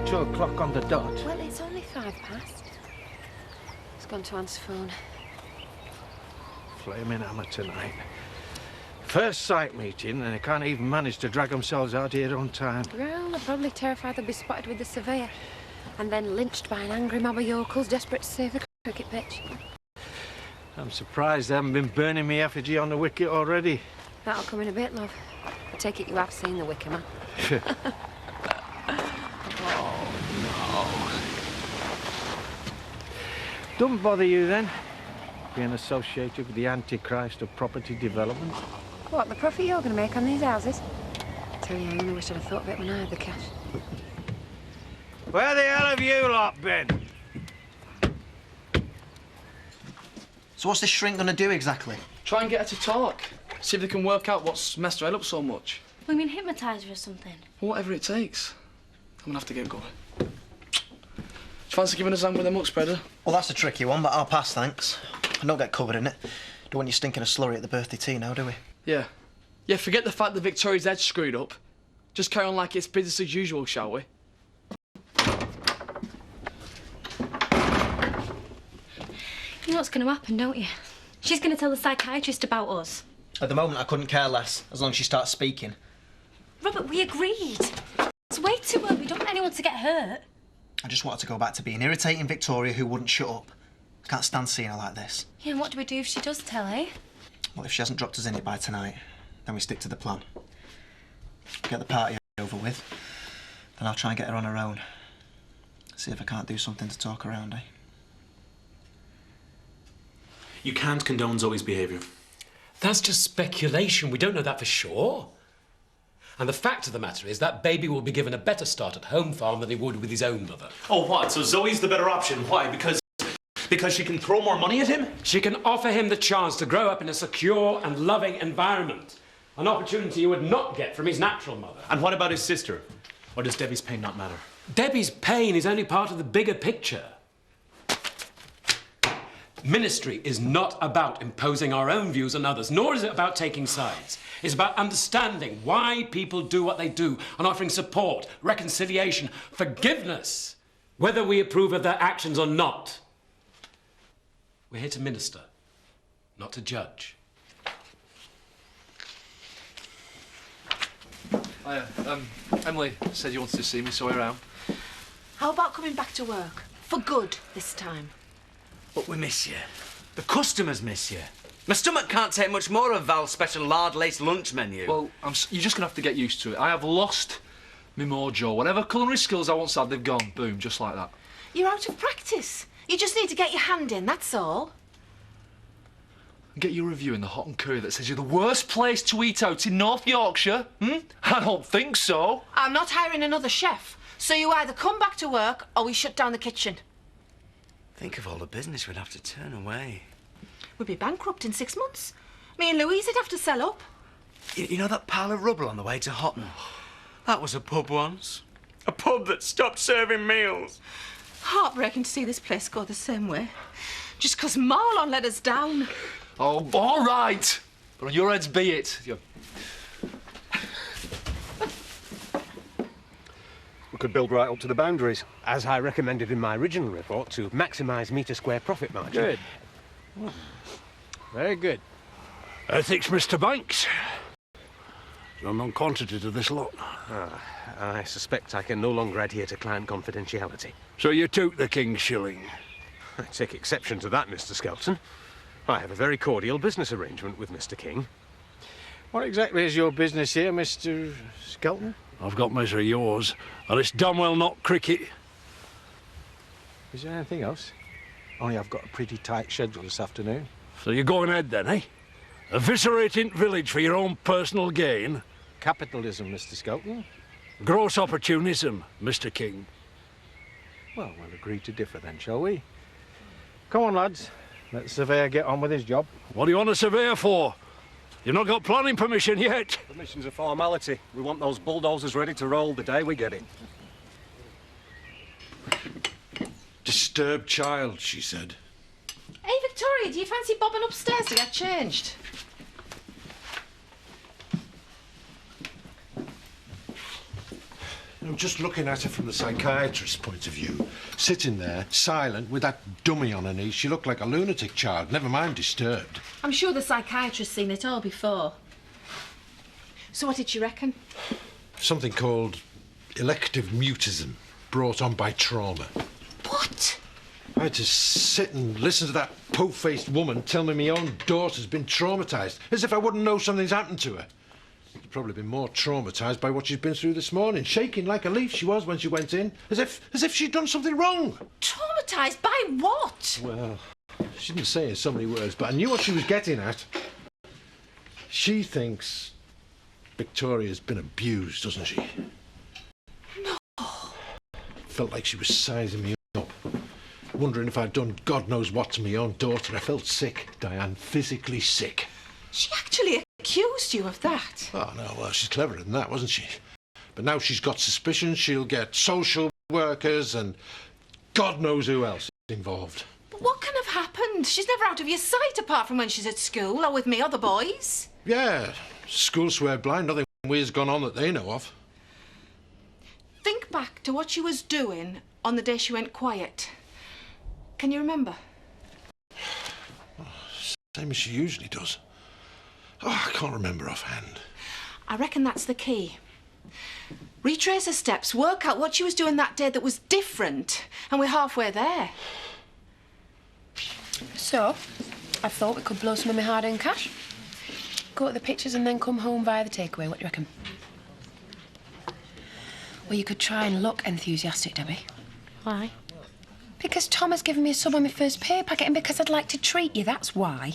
2 o'clock on the dot. Well, it's only 5 past. He's gone to answer phone. Flaming hammer tonight. First sight meeting, and they can't even manage to drag themselves out here on time. Well, they're probably terrified they'll be spotted with the surveyor and then lynched by an angry mob of yokels desperate to save the cricket pitch. I'm surprised they haven't been burning me effigy on the wicket already. That'll come in a bit, love. I take it you have seen the Wicker Man. Oh, no. Don't bother you, then, being associated with the Antichrist of property development. What, the profit you're going to make on these houses? I tell you, I only wish I'd have thought of it when I had the cash. Where the hell have you lot been? So what's this shrink gonna do exactly? Try and get her to talk. See if they can work out what's messed her head up so much. We mean hypnotise her or something? Whatever it takes. I'm gonna have to get going. Do you fancy giving us a hand with a muck spreader? Well, that's a tricky one, but I'll pass, thanks. I don't get covered in it. Don't want you stinking a slurry at the birthday tea now, do we? Yeah. Yeah, forget the fact that Victoria's head's screwed up. Just carry on like it's business as usual, shall we? You know what's going to happen, don't you? She's going to tell the psychiatrist about us. At the moment, I couldn't care less, as long as she starts speaking. Robert, we agreed. It's way too early. We don't want anyone to get hurt. I just wanted to go back to being irritating Victoria who wouldn't shut up. I can't stand seeing her like this. Yeah, and what do we do if she does tell, eh? Well, if she hasn't dropped us in it by tonight, then we stick to the plan. Get the party over with, then I'll try and get her on her own. See if I can't do something to talk around, eh? You can't condone Zoe's behaviour. That's just speculation. We don't know that for sure. And the fact of the matter is that baby will be given a better start at home farm than he would with his own mother. Oh, what? So Zoe's the better option? Why? Because she can throw more money at him? She can offer him the chance to grow up in a secure and loving environment. An opportunity he would not get from his natural mother. And what about his sister? Or does Debbie's pain not matter? Debbie's pain is only part of the bigger picture. Ministry is not about imposing our own views on others, nor is it about taking sides. It's about understanding why people do what they do and offering support, reconciliation, forgiveness, whether we approve of their actions or not. We're here to minister, not to judge. Hiya. Emily said you wanted to see me, so here I am. How about coming back to work? For good, this time. But we miss you. The customers miss you. My stomach can't take much more of Val's special lard-laced lunch menu. Well, you're just going to have to get used to it. I have lost my mojo. Whatever culinary skills I once had, they've gone. Boom, just like that. You're out of practice. You just need to get your hand in, that's all. And get your review in the Hot and Curry that says you're the worst place to eat out in North Yorkshire. I don't think so. I'm not hiring another chef, so you either come back to work or we shut down the kitchen. Think of all the business we'd have to turn away. We'd be bankrupt in 6 months. Me and Louise would have to sell up. You know that pile of rubble on the way to Hotton? That was a pub once. A pub that stopped serving meals. Heartbreaking to see this place go the same way. Just 'cause Marlon let us down. Oh, all right. But on your heads be it. We could build right up to the boundaries, as I recommended in my original report, to maximise metre square profit margin. Good. Very good. Ethics, Mr. Banks. Unknown quantity to this lot. I suspect I can no longer adhere to client confidentiality. So you took the king's shilling? I take exception to that, Mr. Skelton. I have a very cordial business arrangement with Mr. King. What exactly is your business here, Mr. Skelton? I've got measure of yours, and it's damn well not cricket. Is there anything else? Only I've got a pretty tight schedule this afternoon. So you're going ahead then, eh? Eviscerating village for your own personal gain? Capitalism, Mr. Skelton. Gross opportunism, Mr. King. Well, we'll agree to differ then, shall we? Come on, lads. Let the surveyor get on with his job. What do you want a surveyor for? You've not got planning permission yet. Permission's a formality. We want those bulldozers ready to roll the day we get it. Disturbed child, she said. Hey, Victoria, do you fancy bobbing upstairs to get changed? I'm just looking at her from the psychiatrist's point of view. Sitting there, silent, with that dummy on her knee. She looked like a lunatic child, never mind disturbed. I'm sure the psychiatrist's seen it all before. So what did you reckon? Something called elective mutism, brought on by trauma. What? I had to sit and listen to that po-faced woman tell me my own daughter's been traumatised, as if I wouldn't know something's happened to her. She's probably been more traumatised by what she's been through this morning. Shaking like a leaf she was when she went in, as if she'd done something wrong. Traumatised by what? Well, she didn't say in so many words, but I knew what she was getting at. She thinks Victoria's been abused, doesn't she? No. Felt like she was sizing me up, wondering if I'd done God knows what to my own daughter. I felt sick, Diane, physically sick. She actually accused you of that? Oh, no, well, she's cleverer than that, wasn't she? But now she's got suspicions, she'll get social workers and God knows who else involved. But what can have happened? She's never out of your sight apart from when she's at school or with me other boys. Yeah, school swear blind, nothing weird's gone on that they know of. Think back to what she was doing on the day she went quiet. Can you remember? Same as she usually does. Oh, I can't remember offhand. I reckon that's the key. Retrace her steps, work out what she was doing that day that was different, and we're halfway there. So, I thought we could blow some of my hard-earned cash. Go to the pictures and then come home via the takeaway. What do you reckon? Well, you could try and look enthusiastic, Debbie. Why? Because Tom has given me a sub on my first pay packet and because I'd like to treat you, that's why.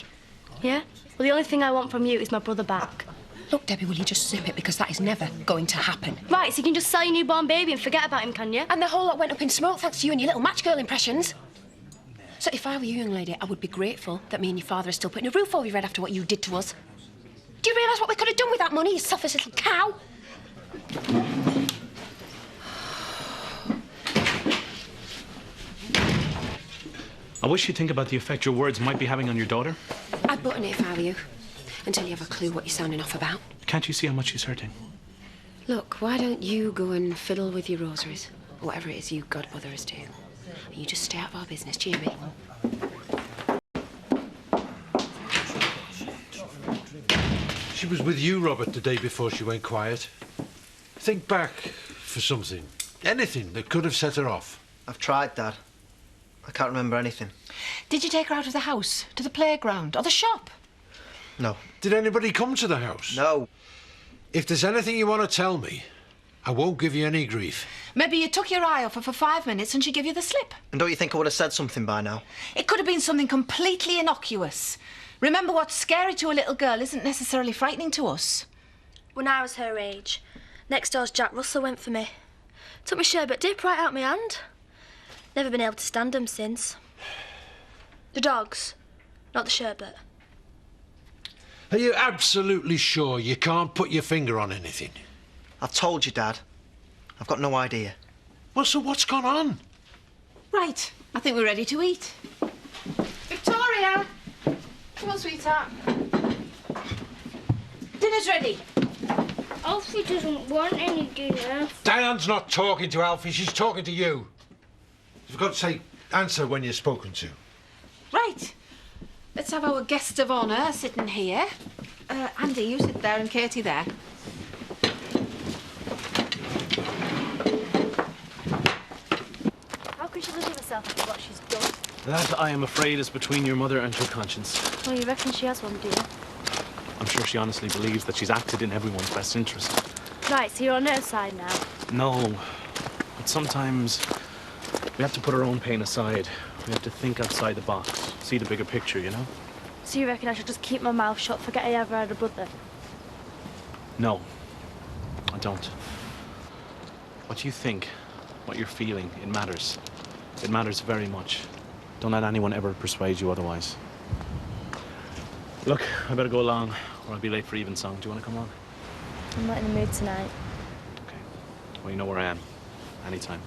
Yeah? Well, the only thing I want from you is my brother back. Look, Debbie, will you just zip it? Because that is never going to happen. Right, so you can just sell your newborn baby and forget about him, can you? And the whole lot went up in smoke thanks to you and your little match girl impressions. So if I were you, young lady, I would be grateful that me and your father are still putting a roof over your head after what you did to us. Do you realise what we could have done with that money, you selfish little cow? I wish you'd think about the effect your words might be having on your daughter. I'd button it if I were you, until you have a clue what you're sounding off about. Can't you see how much she's hurting? Look, why don't you go and fiddle with your rosaries, or whatever it is you godmothers do, and you just stay out of our business, do you hear me? She was with you, Robert, the day before she went quiet. Think back for something. Anything that could have set her off. I've tried, Dad. I can't remember anything. Did you take her out of the house, to the playground, or the shop? No. Did anybody come to the house? No. If there's anything you want to tell me, I won't give you any grief. Maybe you took your eye off her for 5 minutes and she gave you the slip. And don't you think I would have said something by now? It could have been something completely innocuous. Remember, what's scary to a little girl isn't necessarily frightening to us. When I was her age, next door's Jack Russell went for me. Took my sherbet dip right out my hand. Never been able to stand them since. The dogs, not the sherbet. Are you absolutely sure you can't put your finger on anything? I've told you, Dad. I've got no idea. Well, so what's gone on? Right, I think we're ready to eat. Victoria! Come on, sweetheart. Dinner's ready. Alfie doesn't want any dinner. Diane's not talking to Alfie, she's talking to you. You've got to say, answer when you're spoken to. Right. Let's have our guest of honour sitting here. Andy, you sit there and Katie there. How can she live with herself after what she's done? That, I am afraid, is between your mother and your conscience. Well, you reckon she has one, do you? I'm sure she honestly believes that she's acted in everyone's best interest. Right, so you're on her side now. No, but sometimes we have to put our own pain aside. We have to think outside the box, see the bigger picture, you know? So you reckon I should just keep my mouth shut, forget I ever had a brother? No, I don't. What you think, what you're feeling, it matters. It matters very much. Don't let anyone ever persuade you otherwise. Look, I better go along, or I'll be late for evensong. Do you want to come on? I'm not in the mood tonight. Okay. Well, you know where I am. Anytime.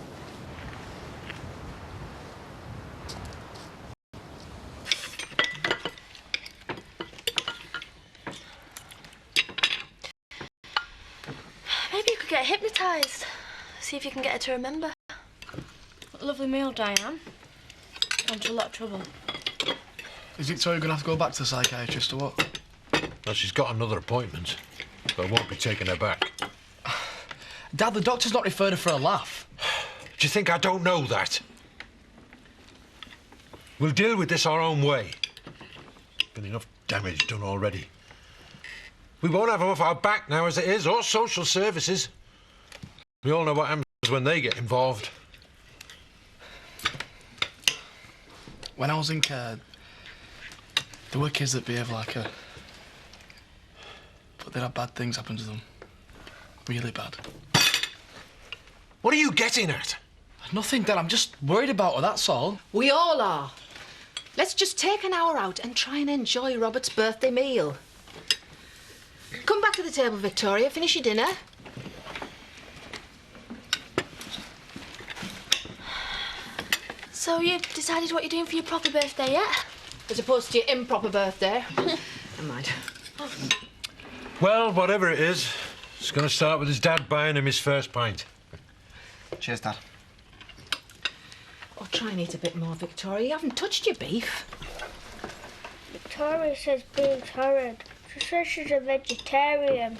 Maybe you could get hypnotised. See See if you can get her to remember. What a lovely meal, Diane. Gone to a lot of trouble. Is Victoria going to have to go back to the psychiatrist or what? Well, she's got another appointment, but I won't be taking her back. Dad, the doctor's not referred her for a laugh. Do you think I don't know that? We'll deal with this our own way. Been enough damage done already. We won't have her off our back now as it is, or social services. We all know what happens when they get involved. When I was in care, there were kids that behaved like her. But they'd have bad things happen to them. Really bad. What are you getting at? Nothing, Dad. I'm just worried about her, that's all. We all are. Let's just take an hour out and try and enjoy Robert's birthday meal. Come back to the table, Victoria. Finish your dinner. So you've decided what you're doing for your proper birthday yet? As opposed to your improper birthday. Never mind. Well, whatever it is, it's going to start with his dad buying him his first pint. Cheers, Dad. Oh, try and eat a bit more, Victoria. You haven't touched your beef. Victoria says beef's horrid. She says she's a vegetarian.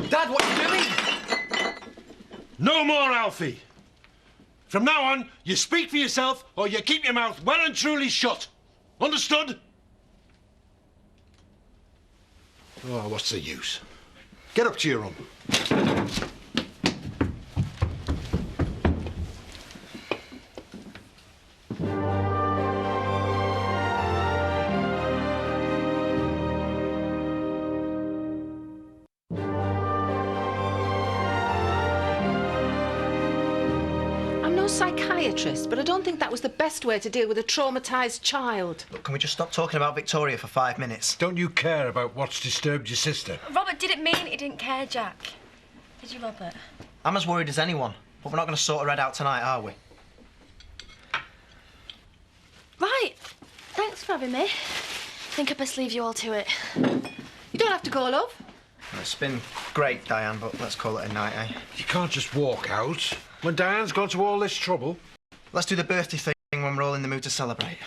Dad, what are you doing? No more, Alfie. From now on, you speak for yourself or you keep your mouth well and truly shut. Understood? Oh, what's the use? Get up to your room. I'm no psychiatrist, but I don't think that was the best way to deal with a traumatised child. Look, can we just stop talking about Victoria for 5 minutes? Don't you care about what's disturbed your sister? Robert didn't mean he didn't care, Jack. Did you, Robert? I'm as worried as anyone, but we're not going to sort her head out tonight, are we? Right. Thanks for having me. I think I best leave you all to it. You don't have to go, love. It's been great, Diane, but let's call it a night, eh? You can't just walk out when Diane's gone to all this trouble. Let's do the birthday thing when we're all in the mood to celebrate.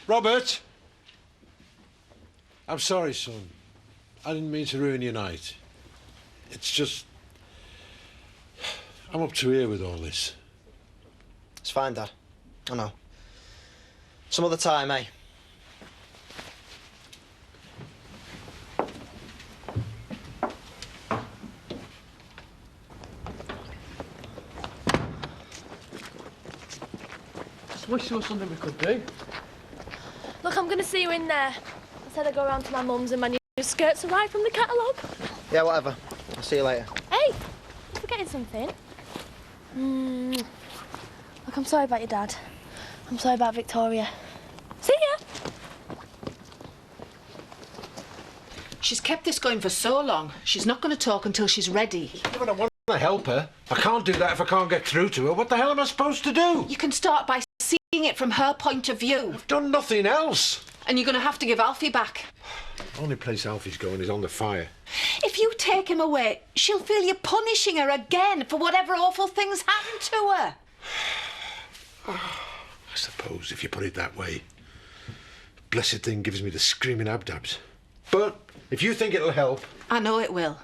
Robert! I'm sorry, son. I didn't mean to ruin your night. It's just... I'm up to here with all this. It's fine, Dad. I know. Some other time, eh? Just wish there was something we could do. Look, I'm going to see you in there. I said I'd go round to my mum's and my new skirts are right from the catalogue. Yeah, whatever. I'll see you later. Hey, I'm forgetting something. Look, I'm sorry about your dad. I'm sorry about Victoria. See ya! She's kept this going for so long. She's not going to talk until she's ready. Yeah, but I want to help her. I can't do that if I can't get through to her. What the hell am I supposed to do? You can start by seeing it from her point of view. I've done nothing else. And you're going to have to give Alfie back. Only place Alfie's going is on the fire. If you take him away, she'll feel you're punishing her again for whatever awful things happened to her. I suppose, if you put it that way. Blessed thing gives me the screaming abdabs. But if you think it'll help... I know it will.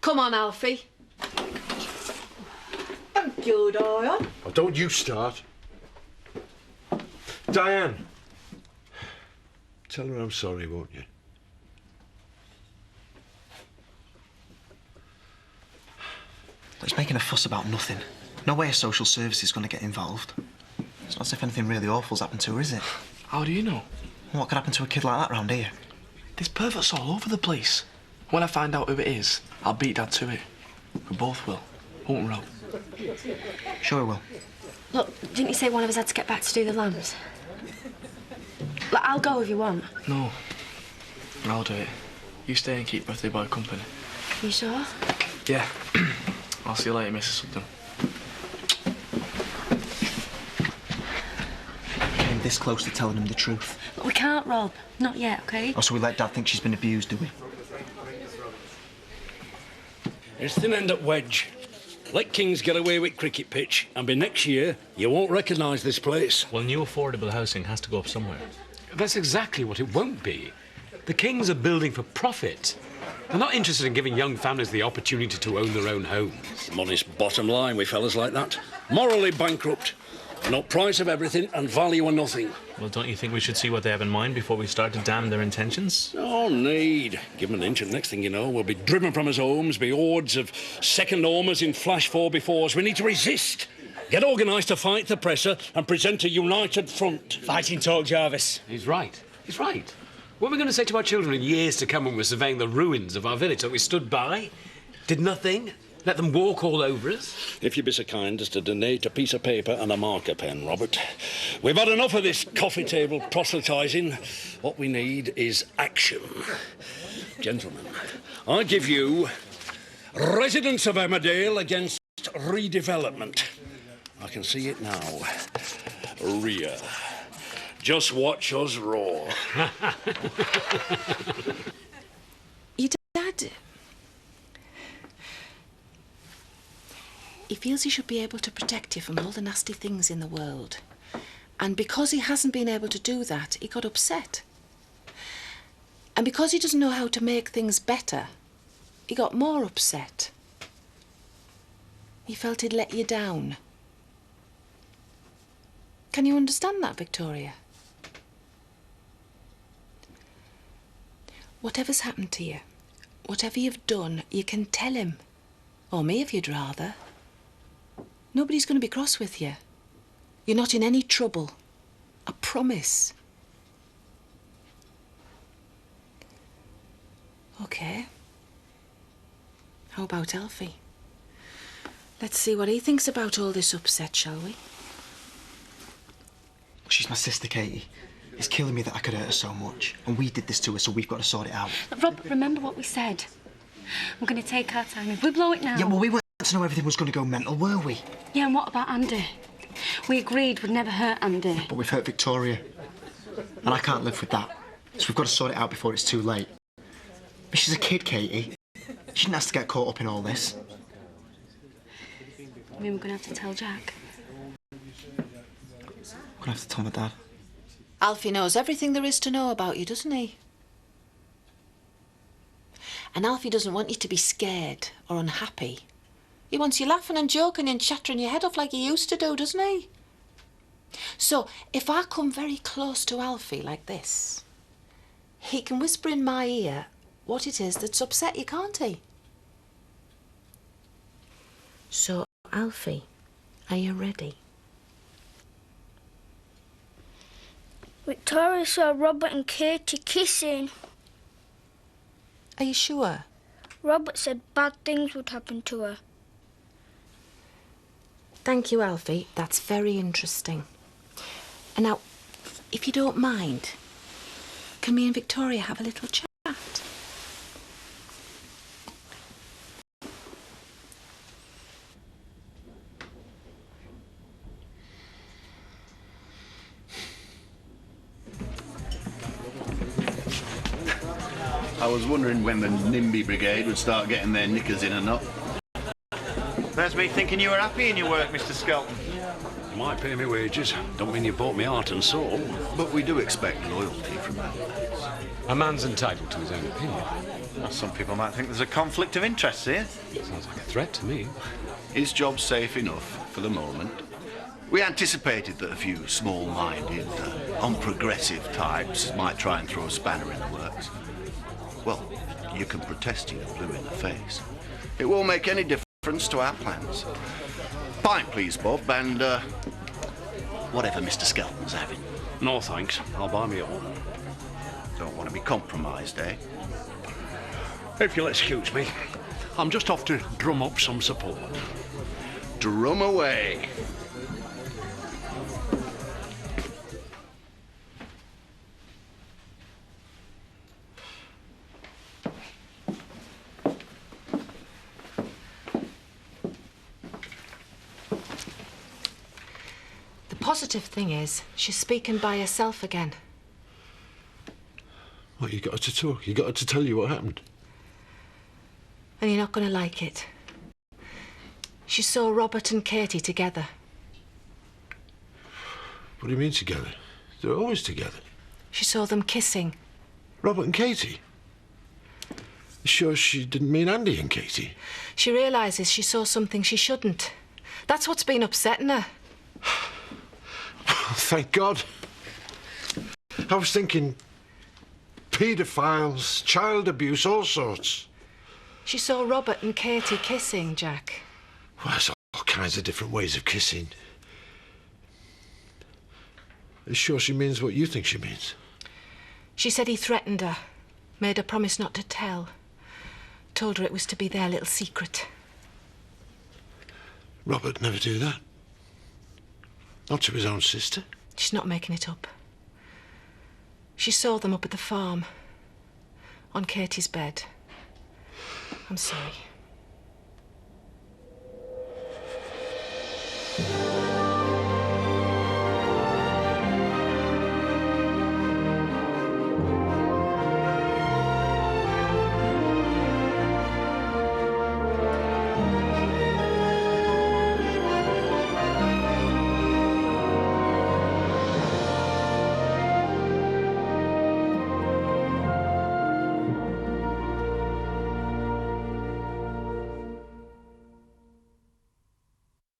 Come on, Alfie. Thank you, Diane. Oh, don't you start. Diane. Tell her I'm sorry, won't you? It's making a fuss about nothing. No way a social service is going to get involved. It's not as if anything really awful's happened to her, is it? How do you know? What could happen to a kid like that round here? There's perverts all over the place. When I find out who it is, I'll beat Dad to it. We both will. Won't we, Rob? Sure we will. Look, didn't you say one of us had to get back to do the lambs? Look, I'll go if you want. No. I'll do it. You stay and keep birthday boy company. You sure? Yeah. I'll see you later, Mrs. Sugden. this close to telling him the truth. But we can't, Rob. Not yet, OK? Oh, so we let Dad think she's been abused, do we? It's thin end up wedge. Let Kings get away with cricket pitch, and by next year, you won't recognise this place. Well, new affordable housing has to go up somewhere. That's exactly what it won't be. The Kings are building for profit. They're not interested in giving young families the opportunity to own their own homes. Modest bottom line with fellas like that. Morally bankrupt. Not price of everything and value of nothing. Well, don't you think we should see what they have in mind before we start to damn their intentions? No need. Give them an inch and next thing you know, we'll be driven from his homes, be hordes of second homers in flash 4x4s. We need to resist. Get organised to fight the presser and present a united front. Fighting talk, Jarvis. He's right. He's right. What are we going to say to our children in years to come when we're surveying the ruins of our village that we stood by, did nothing, let them walk all over us? If you'd be so kind as to donate a piece of paper and a marker pen, Robert. We've had enough of this coffee table proselytising. What we need is action. Gentlemen, I give you residents of Emmerdale against redevelopment. I can see it now. Rear. Just watch us roar. Your dad... He feels he should be able to protect you from all the nasty things in the world. And because he hasn't been able to do that, he got upset. And because he doesn't know how to make things better, he got more upset. He felt he'd let you down. Can you understand that, Victoria? Whatever's happened to you, whatever you've done, you can tell him. Or me, if you'd rather. Nobody's going to be cross with you. You're not in any trouble. I promise. OK. How about Alfie? Let's see what he thinks about all this upset, shall we? She's my sister, Katie. It's killing me that I could hurt her so much. And we did this to her, so we've got to sort it out. Rob, remember what we said. We're going to take our time. If we blow it now... Yeah, well, we weren't to know everything was going to go mental, were we? Yeah, and what about Andy? We agreed we'd never hurt Andy. But we've hurt Victoria. And I can't live with that. So we've got to sort it out before it's too late. But she's a kid, Katie. She didn't have to get caught up in all this. I mean, we're going to have to tell Jack. We're going to have to tell my dad. Alfie knows everything there is to know about you, doesn't he? And Alfie doesn't want you to be scared or unhappy. He wants you laughing and joking and chattering your head off like he used to do, doesn't he? So, if I come very close to Alfie like this, he can whisper in my ear what it is that's upset you, can't he? So, Alfie, are you ready? Victoria saw Robert and Katie kissing. Are you sure? Robert said bad things would happen to her. Thank you, Alfie. That's very interesting. And now, if you don't mind, can me and Victoria have a little chat? I was wondering when the NIMBY Brigade would start getting their knickers in a knot. There's me thinking you were happy in your work, Mr. Skelton. You might pay me wages. Don't mean you bought me heart and soul. But we do expect loyalty from that. A man's entitled to his own opinion. Well, some people might think there's a conflict of interest here. Sounds like a threat to me. His job's safe enough for the moment. We anticipated that a few small-minded, unprogressive types might try and throw a spanner in the works. Well, you can protest till you're blue in the face. It won't make any difference to our plans. Pint, please, Bob, and whatever Mr. Skelton's having. No, thanks. I'll buy me own. Don't want to be compromised, eh? If you'll excuse me, I'm just off to drum up some support. Drum away. positive thing is, she's speaking by herself again. What, you got her to talk? You got her to tell you what happened? And you're not going to like it. She saw Robert and Katie together. What do you mean together? They're always together. She saw them kissing. Robert and Katie? Sure she didn't mean Andy and Katie? She realises she saw something she shouldn't. That's what's been upsetting her. Thank God. I was thinking paedophiles, child abuse, all sorts. She saw Robert and Katie kissing, Jack. Well, there's all kinds of different ways of kissing. Are you sure she means what you think she means? She said he threatened her, made her promise not to tell. Told her it was to be their little secret. Robert never do that. Not to his own sister. She's not making it up. She saw them up at the farm, on Katie's bed. I'm sorry.